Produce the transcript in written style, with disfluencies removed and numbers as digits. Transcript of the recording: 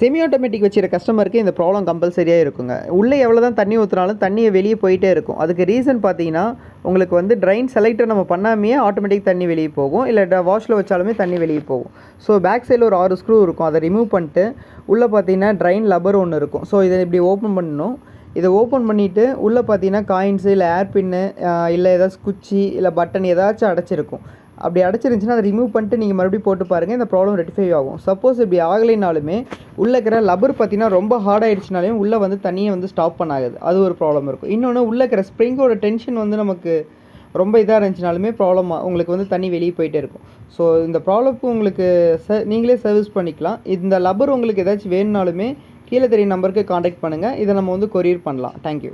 Semi automatic வச்சுருக்க கஸ்டமருக்கு இந்த ப்ராப்ளம் கம்பல்சரியாக இருக்குங்க. உள்ளே எவ்வளோ தான் தண்ணி ஊற்றினாலும் தண்ணியை வெளியே போயிட்டே இருக்கும். அதுக்கு ரீசன் பார்த்தீங்கன்னா, உங்களுக்கு வந்து ட்ரைன் செலக்டர் நம்ம பண்ணாமையே ஆட்டோமேட்டிக் தண்ணி வெளியே போகும். இல்லை வாஷில் வச்சாலுமே தண்ணி வெளியே போகும். ஸோ பேக் சைடில் ஒரு 6 ஸ்க்ரூ இருக்கும். அதை ரிமூவ் பண்ணிட்டு உள்ளே பார்த்தீங்கன்னா ட்ரைன் லப்பர் ஒன்று இருக்கும். ஸோ இதை இப்படி ஓப்பன் பண்ணணும். இதை ஓப்பன் பண்ணிவிட்டு உள்ளே பார்த்தீங்கன்னா காயின்ஸு இல்லை ஏர் பின்னு இல்லை ஏதாச்சும் குச்சி இல்லை பட்டன் ஏதாச்சும் அடைச்சிருக்கும். அப்படி அடைச்சிருந்துச்சுன்னா அதை ரிமூவ் பண்ணிட்டு நீங்கள் மறுபடியும் போட்டு பாருங்கள், இந்த ப்ராப்ளம் ரெட்டிஃபை ஆகும். சப்போஸ் இப்படி ஆகலைனாலுமே உள்ளே இருக்கிற லப்பர் பார்த்தீங்கன்னா ரொம்ப ஹார்ட் ஆகிடுச்சுனாலையும் உள்ளே வந்து தண்ணியை வந்து ஸ்டாப் பண்ணாகுது. அது ஒரு ப்ராப்ளம் இருக்கும். இன்னொன்று உள்ளே இருக்கிற ஸ்ப்ரிங்கோட டென்ஷன் வந்து நமக்கு ரொம்ப இதாக இருந்துச்சுனாலுமே ப்ராப்ளம் உங்களுக்கு வந்து தண்ணி வெளியே போயிட்டே இருக்கும். ஸோ இந்த ப்ராப்ளம்க்கு உங்களுக்கு நீங்களே சர்வீஸ் பண்ணிக்கலாம். இந்த லப்பர் உங்களுக்கு ஏதாச்சும் வேணுனாலுமே கீழே தெரியும் நம்பருக்கு காண்டாக்ட் பண்ணுங்கள். இதை நம்ம வந்து கொரியர் பண்ணலாம். தேங்க்யூ.